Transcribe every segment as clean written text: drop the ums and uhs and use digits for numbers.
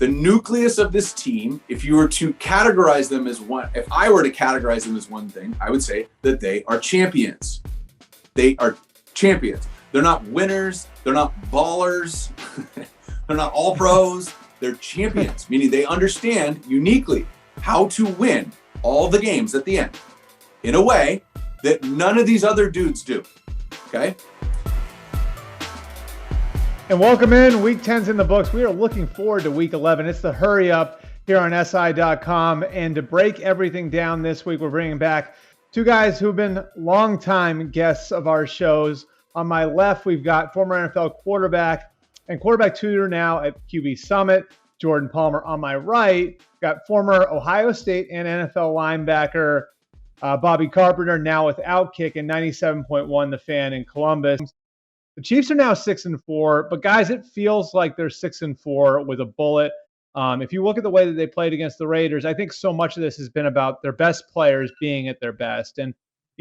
The nucleus of this team, if you were to categorize them as one, if I were to categorize them as one thing, I would say that they are champions. They are champions. They're not winners. They're not ballers. They're not all pros. They're champions, meaning they understand uniquely how to win all the games at the end in a way that none of these other dudes do. Okay? And welcome in. Week 10's in the books. We are looking forward to week 11. It's the hurry up here on SI.com. And to break everything down this week, we're bringing back two guys who've been longtime guests of our shows. On my left, we've got former NFL quarterback and quarterback tutor now at QB Summit, Jordan Palmer. On my right, got former Ohio State and NFL linebacker Bobby Carpenter, now with Outkick and 97.1 The Fan in Columbus. The Chiefs are now 6-4, but guys, it feels like they're 6-4 with a bullet. If you look at the way that they played against the Raiders, I think so much of this has been about their best players being at their best. And,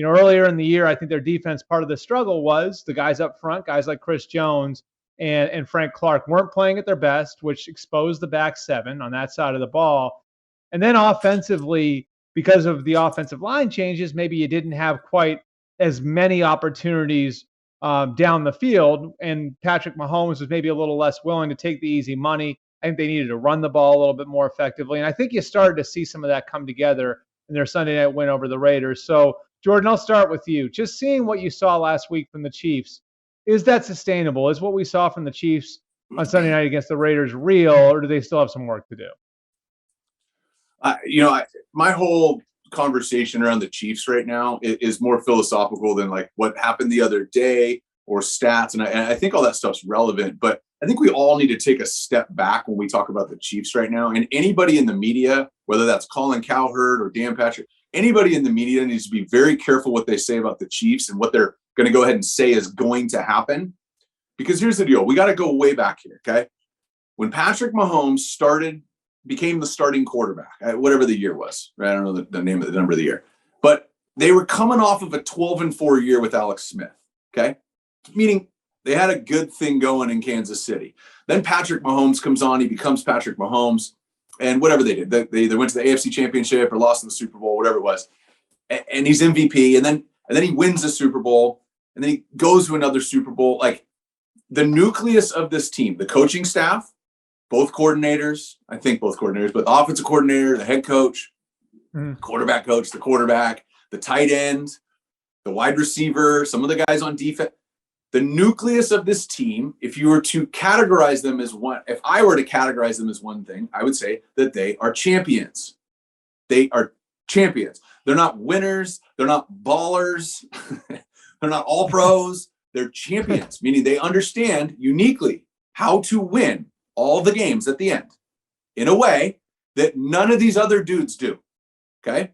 earlier in the year, I think their defense, part of the struggle was the guys up front, guys like Chris Jones and Frank Clark weren't playing at their best, which exposed the back seven on that side of the ball. And then offensively, because of the offensive line changes, maybe you didn't have quite as many opportunities down the field, and Patrick Mahomes was maybe a little less willing to take the easy money. I think they needed to run the ball a little bit more effectively, and I think you started to see some of that come together in their Sunday night win over the Raiders. So, Jordan, I'll start with you. Just seeing what you saw last week from the Chiefs, is that sustainable? Is what we saw from the Chiefs on Sunday night against the Raiders real, or do they still have some work to do? My whole conversation around the Chiefs right now is more philosophical than like what happened the other day or stats. And I think all that stuff's relevant, but I think we all need to take a step back when we talk about the Chiefs right now. And anybody in the media, whether that's Colin Cowherd or Dan Patrick, anybody in the media needs to be very careful what they say about the Chiefs and what they're going to go ahead and say is going to happen. Because here's the deal. We got to go way back here. Okay. When Patrick Mahomes became the starting quarterback, whatever the year was, right? I don't know the name of the number of the year, but they were coming off of a 12-4 year with Alex Smith. Okay. Meaning they had a good thing going in Kansas City. Then Patrick Mahomes comes on, he becomes Patrick Mahomes, and whatever they did, they either went to the AFC Championship or lost in the Super Bowl, whatever it was. And he's MVP, and then he wins the Super Bowl, and then he goes to another Super Bowl. Like, the nucleus of this team, the coaching staff, both coordinators, but the offensive coordinator, the head coach, quarterback coach, the quarterback, the tight end, the wide receiver, some of the guys on defense. The nucleus of this team, if you were to categorize them as one, if I were to categorize them as one thing, I would say that they are champions. They are champions. They're not winners. They're not ballers. They're not all pros. They're champions, meaning they understand uniquely how to win all the games at the end in a way that none of these other dudes do. Okay.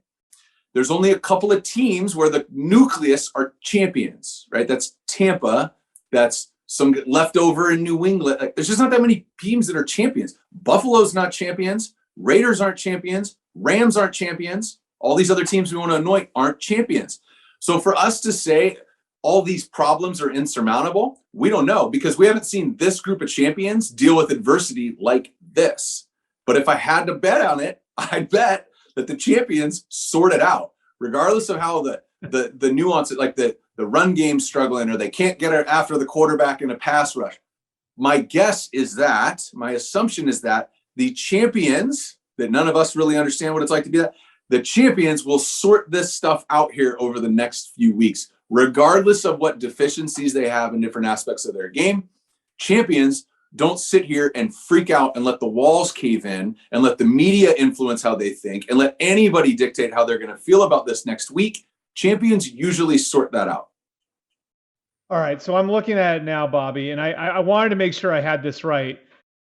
There's only a couple of teams where the nucleus are champions, right? That's Tampa. That's some leftover in New England. Like, there's just not that many teams that are champions. Buffalo's not champions. Raiders aren't champions. Rams aren't champions. All these other teams we want to anoint aren't champions. So for us to say all these problems are insurmountable, we don't know, because we haven't seen this group of champions deal with adversity like this. But if I had to bet on it, I'd bet that the champions sort it out, regardless of how the nuance, like the run game's struggling or they can't get after the quarterback in a pass rush. My assumption is that the champions, that none of us really understand what it's like to be that, the champions will sort this stuff out here over the next few weeks, regardless of what deficiencies they have in different aspects of their game. Champions don't sit here and freak out and let the walls cave in and let the media influence how they think and let anybody dictate how they're going to feel about this next week. Champions usually sort that out. All right. So I'm looking at it now, Bobby, and I wanted to make sure I had this right.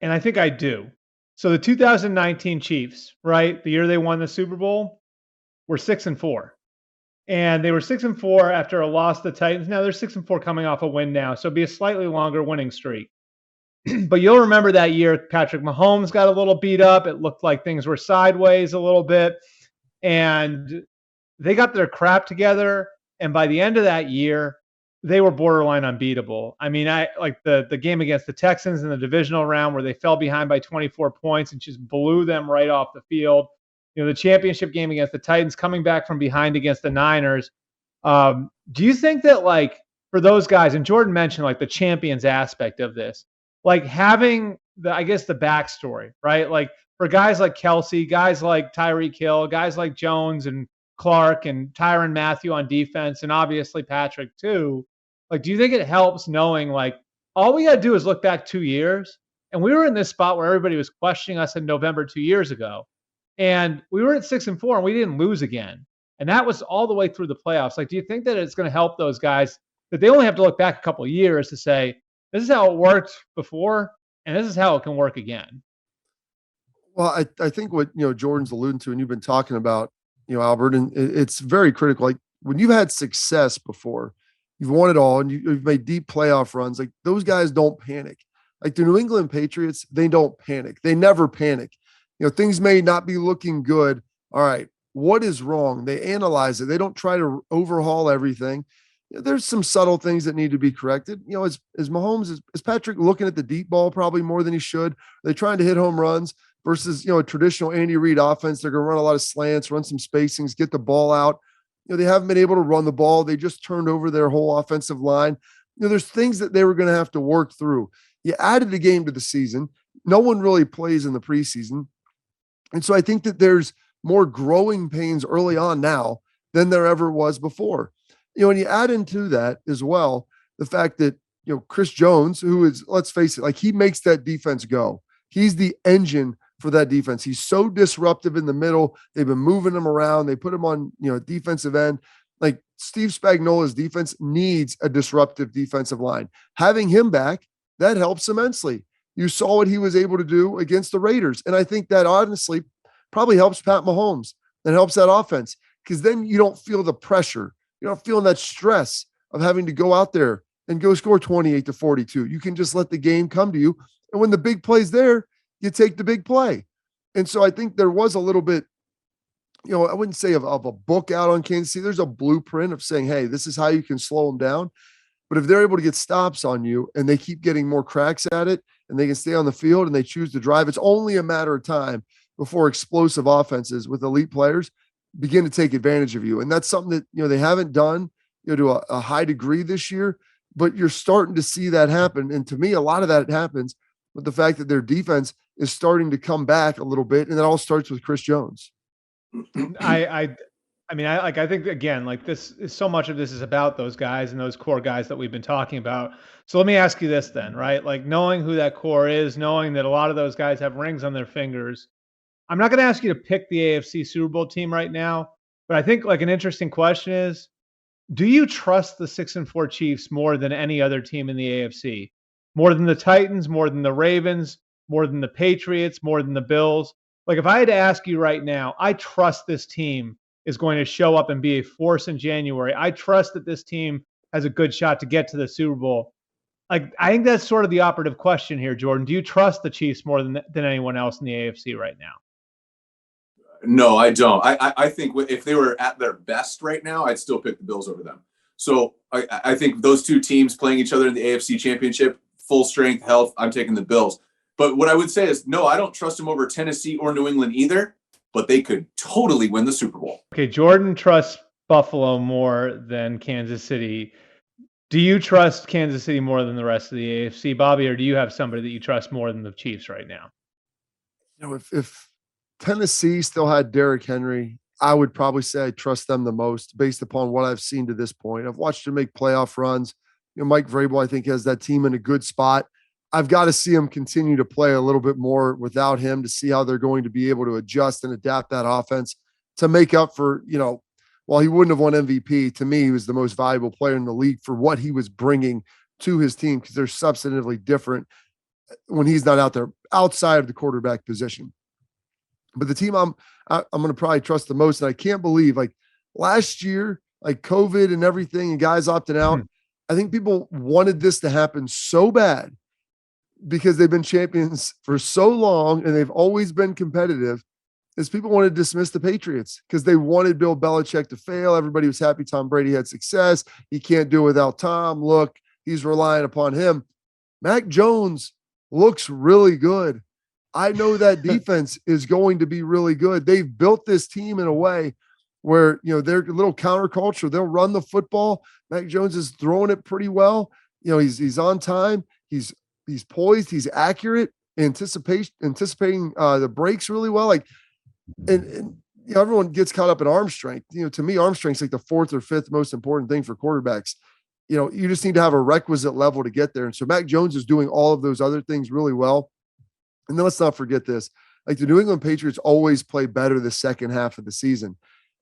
And I think I do. So the 2019 Chiefs, right? The year they won the Super Bowl, were 6-4. And they were 6-4 after a loss to the Titans. Now they're 6-4 coming off a win now. So it'll be a slightly longer winning streak. But you'll remember that year, Patrick Mahomes got a little beat up. It looked like things were sideways a little bit. And they got their crap together. And by the end of that year, they were borderline unbeatable. I mean, I like the game against the Texans in the divisional round where they fell behind by 24 points and just blew them right off the field. The championship game against the Titans, coming back from behind against the Niners. Do you think that, like, for those guys, and Jordan mentioned like the champions aspect of this, like having I guess the backstory, right? Like for guys like Kelsey, guys like Tyreek Hill, guys like Jones and Clark and Tyrann Mathieu on defense, and obviously Patrick too. Like, do you think it helps knowing like all we got to do is look back 2 years, and we were in this spot where everybody was questioning us in November 2 years ago, and we were at 6-4 and we didn't lose again, and that was all the way through the playoffs. Like, do you think that it's going to help those guys that they only have to look back a couple of years to say this is how it worked before, and this is how it can work again? Well, I think what, Jordan's alluding to, and you've been talking about, Albert, and it's very critical. Like when you've had success before, you've won it all, and you've made deep playoff runs. Like those guys don't panic. Like the New England Patriots, they don't panic. They never panic. Things may not be looking good. All right, what is wrong? They analyze it. They don't try to overhaul everything. There's some subtle things that need to be corrected. As Mahomes, is Patrick looking at the deep ball probably more than he should? Are they trying to hit home runs versus, a traditional Andy Reid offense? They're going to run a lot of slants, run some spacings, get the ball out. They haven't been able to run the ball. They just turned over their whole offensive line. There's things that they were going to have to work through. You added a game to the season. No one really plays in the preseason. And so I think that there's more growing pains early on now than there ever was before. And you add into that as well, the fact that, Chris Jones, who is, let's face it, like he makes that defense go. He's the engine for that defense. He's so disruptive in the middle. They've been moving him around. They put him on, defensive end. Like Steve Spagnuolo's defense needs a disruptive defensive line. Having him back, that helps immensely. You saw what he was able to do against the Raiders. And I think that honestly probably helps Pat Mahomes and helps that offense, because then you don't feel the pressure. You're not feeling that stress of having to go out there and go score 28-42. You can just let the game come to you. And when the big play's there, you take the big play. And so I think there was a little bit, I wouldn't say of a book out on Kansas City. There's a blueprint of saying, hey, this is how you can slow them down. But if they're able to get stops on you and they keep getting more cracks at it and they can stay on the field and they choose to drive, it's only a matter of time before explosive offenses with elite players begin to take advantage of you. And that's something that, they haven't done, to a high degree this year, but you're starting to see that happen. And to me, a lot of that happens with the fact that their defense is starting to come back a little bit. And it all starts with Chris Jones. I think again, like this is so much of this is about those guys and those core guys that we've been talking about. So let me ask you this then, right? Like knowing who that core is, knowing that a lot of those guys have rings on their fingers. I'm not going to ask you to pick the AFC Super Bowl team right now, but I think like an interesting question is, do you trust the 6-4 Chiefs more than any other team in the AFC? More than the Titans, more than the Ravens, more than the Patriots, more than the Bills? Like if I had to ask you right now, I trust this team is going to show up and be a force in January. I trust that this team has a good shot to get to the Super Bowl. Like, I think that's sort of the operative question here, Jordan. Do you trust the Chiefs more than anyone else in the AFC right now? No, I don't. I think if they were at their best right now, I'd still pick the Bills over them. So I think those two teams playing each other in the AFC Championship, full strength, health, I'm taking the Bills. But what I would say is, no, I don't trust them over Tennessee or New England either, but they could totally win the Super Bowl. Okay, Jordan trusts Buffalo more than Kansas City. Do you trust Kansas City more than the rest of the AFC, Bobby, or do you have somebody that you trust more than the Chiefs right now? If Tennessee still had Derrick Henry, I would probably say I trust them the most based upon what I've seen to this point. I've watched them make playoff runs. Mike Vrabel, I think, has that team in a good spot. I've got to see him continue to play a little bit more without him to see how they're going to be able to adjust and adapt that offense to make up for, while he wouldn't have won MVP, to me, he was the most valuable player in the league for what he was bringing to his team, because they're substantively different when he's not out there outside of the quarterback position. But the team I'm going to probably trust the most, and I can't believe, like last year, like COVID and everything and guys opting out, I think people wanted this to happen so bad because they've been champions for so long and they've always been competitive. is people wanted to dismiss the Patriots because they wanted Bill Belichick to fail. Everybody was happy Tom Brady had success. He can't do it without Tom. Look, he's relying upon him. Mac Jones looks really good. I know that defense is going to be really good. They've built this team in a way where, they're a little counterculture. They'll run the football. Mac Jones is throwing it pretty well. He's on time. He's poised. He's accurate. Anticipating the breaks really well. And everyone gets caught up in arm strength. To me, arm strength is like the fourth or fifth most important thing for quarterbacks. You just need to have a requisite level to get there. And so Mac Jones is doing all of those other things really well. And then let's not forget this. Like, the New England Patriots always play better the second half of the season.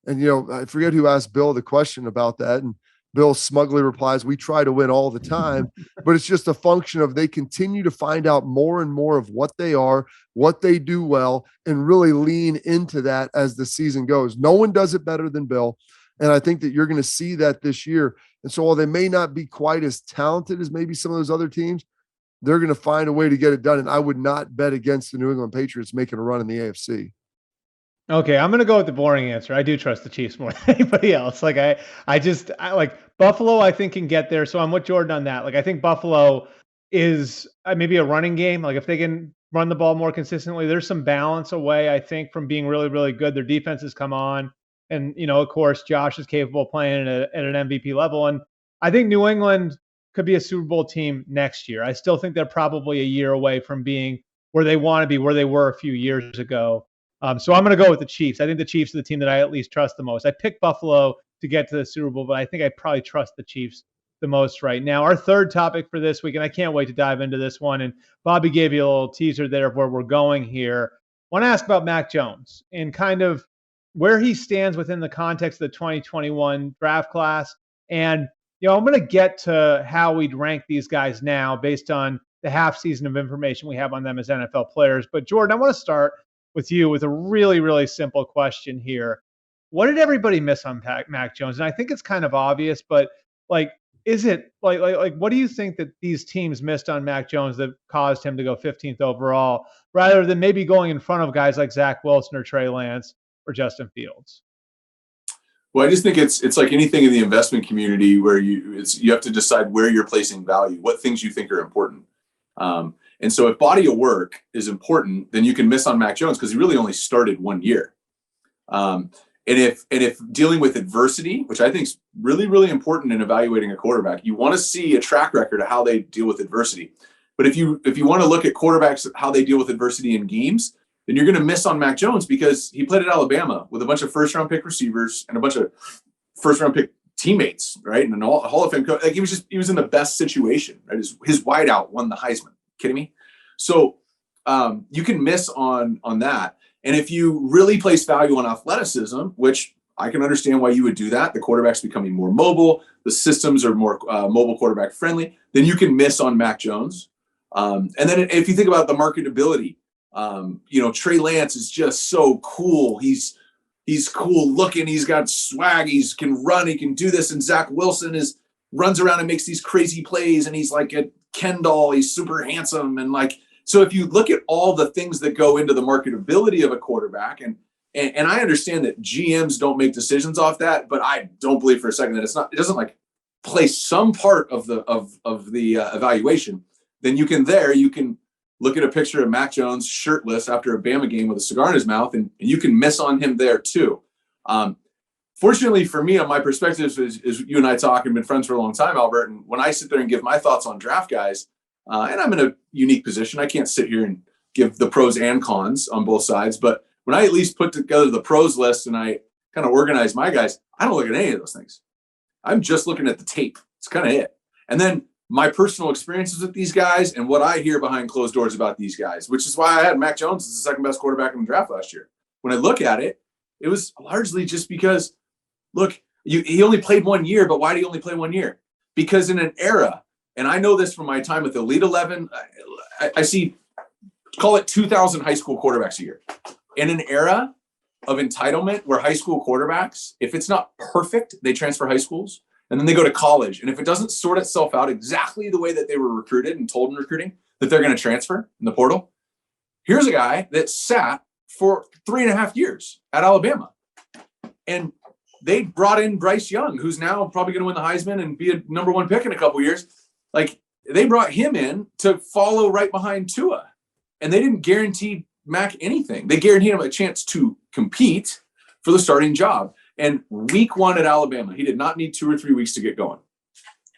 And, I forget who asked Bill the question about that. And Bill smugly replies, we try to win all the time, but it's just a function of they continue to find out more and more of what they are, what they do well, and really lean into that as the season goes. No one does it better than Bill. And I think that you're going to see that this year. And so while they may not be quite as talented as maybe some of those other teams, they're going to find a way to get it done. And I would not bet against the New England Patriots making a run in the AFC. Okay, I'm going to go with the boring answer. I do trust the Chiefs more than anybody else. Like, I like Buffalo, I think, can get there. So I'm with Jordan on that. Like, I think Buffalo is maybe a running game. Like, if they can run the ball more consistently, there's some balance away, I think, from being really, really good. Their defense has come on. And, of course, Josh is capable of playing at an MVP level. And I think New England could be a Super Bowl team next year. I still think they're probably a year away from being where they want to be, where they were a few years ago. So I'm going to go with the Chiefs. I think the Chiefs are the team that I at least trust the most. I picked Buffalo to get to the Super Bowl, but I think I probably trust the Chiefs the most right now. Our third topic for this week, and I can't wait to dive into this one, and Bobby gave you a little teaser there of where we're going here. I want to ask about Mac Jones and kind of where he stands within the context of the 2021 draft class. And, I'm going to get to how we'd rank these guys now based on the half season of information we have on them as NFL players. But Jordan, I want to start with you with a really, really simple question here. What did everybody miss on Mac Jones? And I think it's kind of obvious, but is it what do you think that these teams missed on Mac Jones that caused him to go 15th overall, rather than maybe going in front of guys like Zach Wilson or Trey Lance or Justin Fields? Well, I just think it's like anything in the investment community where you have to decide where you're placing value, what things you think are important. And so if body of work is important, then you can miss on Mac Jones because he really only started 1 year. And if dealing with adversity, which I think is really, really important in evaluating a quarterback, you want to see a track record of how they deal with adversity. But if you want to look at quarterbacks, how they deal with adversity in games, then you're going to miss on Mac Jones because he played at Alabama with a bunch of first-round pick receivers and a bunch of first-round pick teammates, right? And a Hall of Fame coach. Like, he was in the best situation, right? His wideout won the Heisman. Kidding me? So you can miss on that. And if you really place value on athleticism, which I can understand why you would do that, the quarterback's becoming more mobile, the systems are more mobile quarterback friendly, then you can miss on Mac Jones. And then if you think about the marketability, Trey Lance is just so cool. He's cool looking. He's got swag. He can run. He can do this. And Zach Wilson runs around and makes these crazy plays. And he's like a Ken doll. He's super handsome. And so if you look at all the things that go into the marketability of a quarterback, and I understand that GMs don't make decisions off that, but I don't believe for a second that it doesn't play some part of the evaluation. Then you can look at a picture of Mac Jones shirtless after a Bama game with a cigar in his mouth, and you can miss on him there too. Fortunately for me, on my perspective, is you and I talk and been friends for a long time, Albert. And when I sit there and give my thoughts on draft guys, and I'm in a unique position, I can't sit here and give the pros and cons on both sides. But when I at least put together the pros list and I kind of organize my guys, I don't look at any of those things. I'm just looking at the tape. It's kind of it. And then my personal experiences with these guys and what I hear behind closed doors about these guys, which is why I had Mac Jones as the second best quarterback in the draft last year. When I look at it, it was largely just because, look, he only played 1 year, but why did he only play 1 year? Because in an era, and I know this from my time with Elite 11, I see, call it 2,000 high school quarterbacks a year. In an era of entitlement where high school quarterbacks, if it's not perfect, they transfer high schools. And then they go to college. And if it doesn't sort itself out exactly the way that they were recruited and told in recruiting that they're going to transfer in the portal, here's a guy that sat for 3.5 years at Alabama. And they brought in Bryce Young, who's now probably going to win the Heisman and be a number 1 pick in a couple years. Like, they brought him in to follow right behind Tua. And they didn't guarantee Mac anything. They guaranteed him a chance to compete for the starting job. And week 1 at Alabama, he did not need 2 or 3 weeks to get going.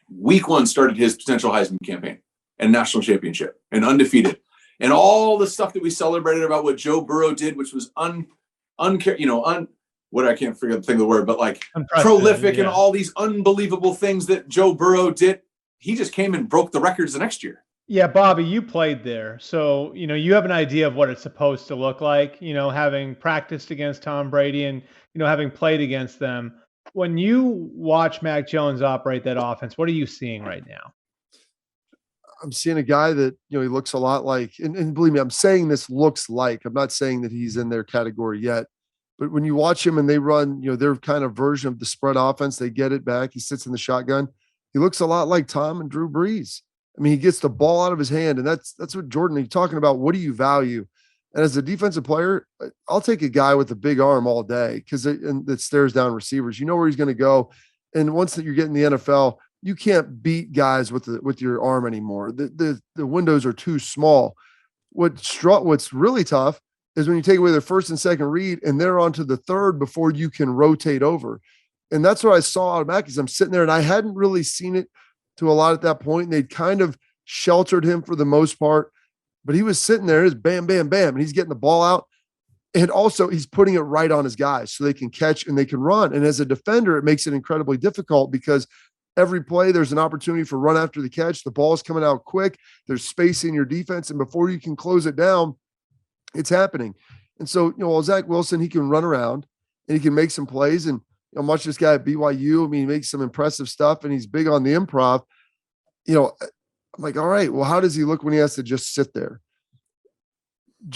Week 1 started his potential Heisman campaign and national championship and undefeated. And all the stuff that we celebrated about what Joe Burrow did, which was I can't think of the word, but like prolific and all these unbelievable things that Joe Burrow did. He just came and broke the records the next year. Yeah, Bobby, you played there. So, you have an idea of what it's supposed to look like, having practiced against Tom Brady and, having played against them. When you watch Mac Jones operate that offense, what are you seeing right now? I'm seeing a guy that, he looks a lot like, and believe me, I'm saying this looks like, I'm not saying that he's in their category yet, but when you watch him and they run, their kind of version of the spread offense, they get it back. He sits in the shotgun. He looks a lot like Tom and Drew Brees. I mean, he gets the ball out of his hand, and that's what Jordan, you're talking about. What do you value? And as a defensive player, I'll take a guy with a big arm all day because it stares down receivers. You know where he's going to go. And once that you're getting the NFL, you can't beat guys with your arm anymore. The windows are too small. What's really tough is when you take away their first and second read and they're on to the third before you can rotate over. And that's what I saw out of Mac is I'm sitting there and I hadn't really seen it to a lot at that point. And they'd kind of sheltered him for the most part, but he was sitting there, just bam, bam, bam, and he's getting the ball out. And also he's putting it right on his guys so they can catch and they can run. And as a defender, it makes it incredibly difficult because every play there's an opportunity for run after the catch. The ball's coming out quick. There's space in your defense. And before you can close it down, it's happening. And so, Zach Wilson, he can run around and he can make some plays. And much this guy at BYU, I mean, he makes some impressive stuff and he's big on the improv. I'm like, all right, well, how does he look when he has to just sit there?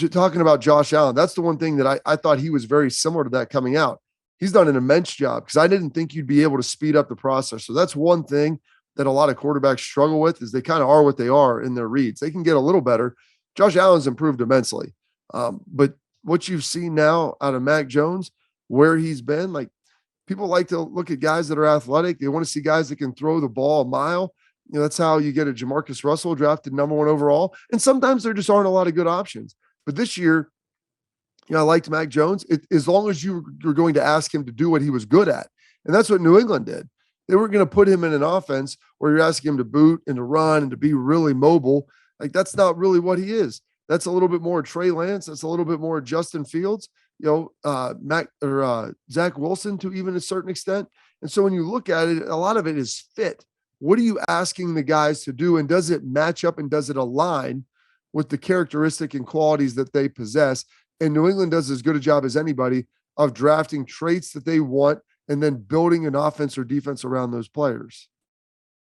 Talking about Josh Allen, that's the one thing that I thought he was very similar to that coming out. He's done an immense job because I didn't think you'd be able to speed up the process. So that's one thing that a lot of quarterbacks struggle with is they kind of are what they are in their reads. They can get a little better. Josh Allen's improved immensely. But what you've seen now out of Mac Jones, where he's been, like people like to look at guys that are athletic. They want to see guys that can throw the ball a mile. That's how you get a Jamarcus Russell drafted number 1 overall. And sometimes there just aren't a lot of good options. But this year, I liked Mac Jones as long as you're going to ask him to do what he was good at. And that's what New England did. They weren't going to put him in an offense where you're asking him to boot and to run and to be really mobile. Like that's not really what he is. That's a little bit more Trey Lance. That's a little bit more Justin Fields, Zach Wilson to even a certain extent. And so when you look at it, a lot of it is fit. What are you asking the guys to do? And does it match up and does it align with the characteristic and qualities that they possess? And New England does as good a job as anybody of drafting traits that they want and then building an offense or defense around those players.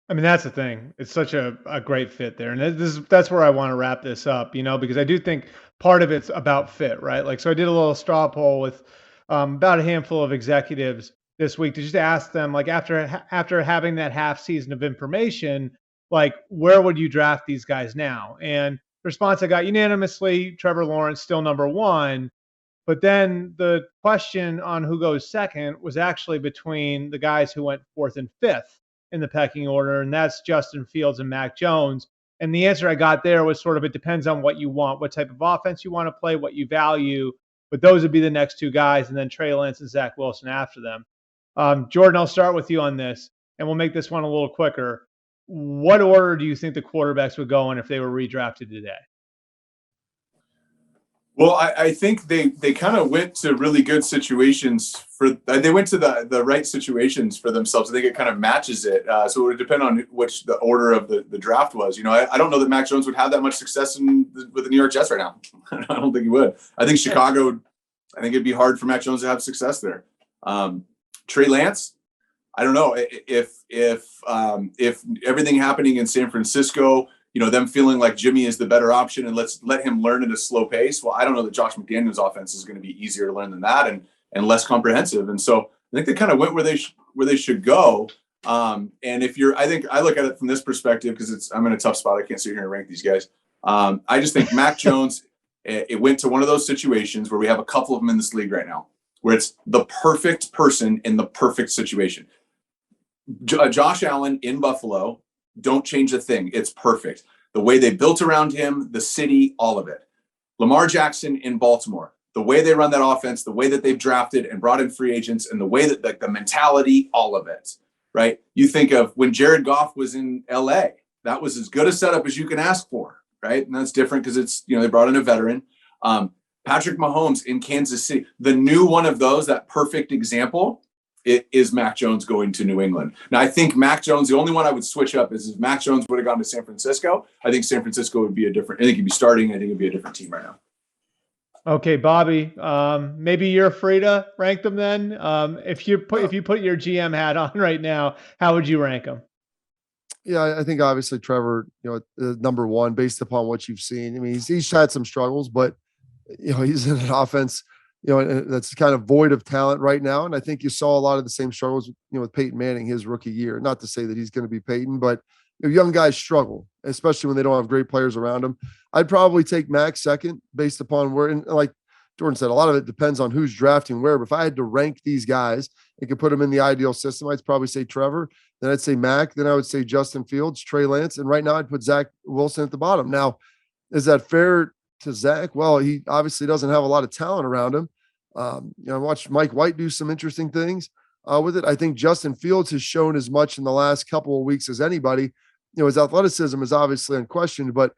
I mean, that's the thing. It's such a great fit there. And that's where I want to wrap this up, because I do think part of it's about fit, right? Like, so I did a little straw poll with about a handful of executives this week to just ask them, like, after having that half season of information, like, where would you draft these guys now? And the response I got unanimously, Trevor Lawrence still number 1. But then the question on who goes second was actually between the guys who went 4th and 5th in the pecking order, and that's Justin Fields and Mac Jones. And the answer I got there was sort of, it depends on what you want, what type of offense you want to play, what you value. But those would be the next 2 guys, and then Trey Lance and Zach Wilson after them. Jordan, I'll start with you on this, and we'll make this one a little quicker. What order do you think the quarterbacks would go in if they were redrafted today? Well, I think they kind of went to really good situations they went to the right situations for themselves. I think it kind of matches it. So it would depend on which the order of the draft was. I don't know that Mac Jones would have that much success with the New York Jets right now. I don't think he would. I think Chicago, I think it'd be hard for Mac Jones to have success there. Trey Lance, I don't know if everything happening in San Francisco, them feeling like Jimmy is the better option and let's let him learn at a slow pace. Well, I don't know that Josh McDaniels' offense is going to be easier to learn than that and less comprehensive. And so I think they kind of went where they should go. And I think I look at it from this perspective because I'm in a tough spot. I can't sit here and rank these guys. I just think Mac Jones it went to one of those situations where we have a couple of them in this league right now, where it's the perfect person in the perfect situation. Josh Allen in Buffalo, don't change a thing. It's perfect. The way they built around him, the city, all of it. Lamar Jackson in Baltimore, the way they run that offense, the way that they've drafted and brought in free agents, and the way that the mentality, all of it, right? You think of when Jared Goff was in LA, that was as good a setup as you can ask for, right? And that's different because it's, they brought in a veteran. Patrick Mahomes in Kansas City, the new one of those, that perfect example, it is Mac Jones going to New England. Now, I think Mac Jones, the only one I would switch up is if Mac Jones would have gone to San Francisco. I think San Francisco would be I think he'd be starting. I think it'd be a different team right now. Okay, Bobby, maybe you're free to rank them then. If you put your GM hat on right now, how would you rank them? Yeah, I think obviously Trevor, number one, based upon what you've seen. I mean, he's had some struggles, but he's in an offense, that's kind of void of talent right now. And I think you saw a lot of the same struggles, with Peyton Manning his rookie year. Not to say that he's going to be Peyton, but young guys struggle, especially when they don't have great players around them. I'd probably take Mac second based upon where, and like Jordan said, a lot of it depends on who's drafting where. But if I had to rank these guys and could put them in the ideal system, I'd probably say Trevor. Then I'd say Mac. Then I would say Justin Fields, Trey Lance. And right now I'd put Zach Wilson at the bottom. Now, is that fair to Zach? Well, he obviously doesn't have a lot of talent around him. I watched Mike White do some interesting things with it. I think Justin Fields has shown as much in the last couple of weeks as anybody. His athleticism is obviously unquestioned, but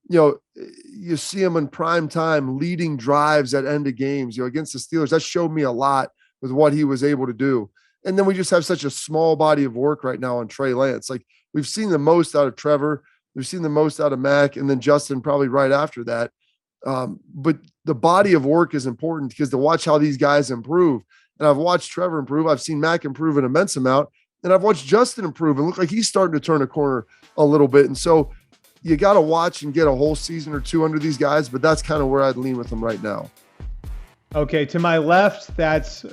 you see him in prime time leading drives at end of games, against the Steelers. That showed me a lot with what he was able to do. And then we just have such a small body of work right now on Trey Lance. Like, we've seen the most out of Trevor. We've seen the most out of Mac, and then Justin probably right after that. But the body of work is important because to watch how these guys improve. And I've watched Trevor improve. I've seen Mac improve an immense amount. And I've watched Justin improve and look like he's starting to turn a corner a little bit. And so you got to watch and get a whole season or two under these guys, but that's kind of where I'd lean with them right now. Okay, to my left, that's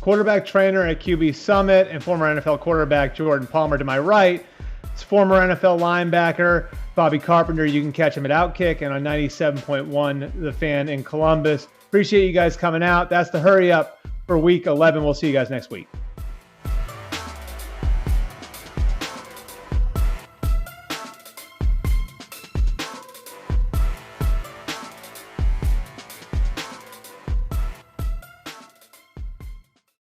quarterback trainer at QB Summit and former NFL quarterback Jordan Palmer. To my right, it's former NFL linebacker Bobby Carpenter. You can catch him at Outkick and on 97.1 The Fan in Columbus. Appreciate you guys coming out. That's the Hurry Up for Week 11. We'll see you guys next week.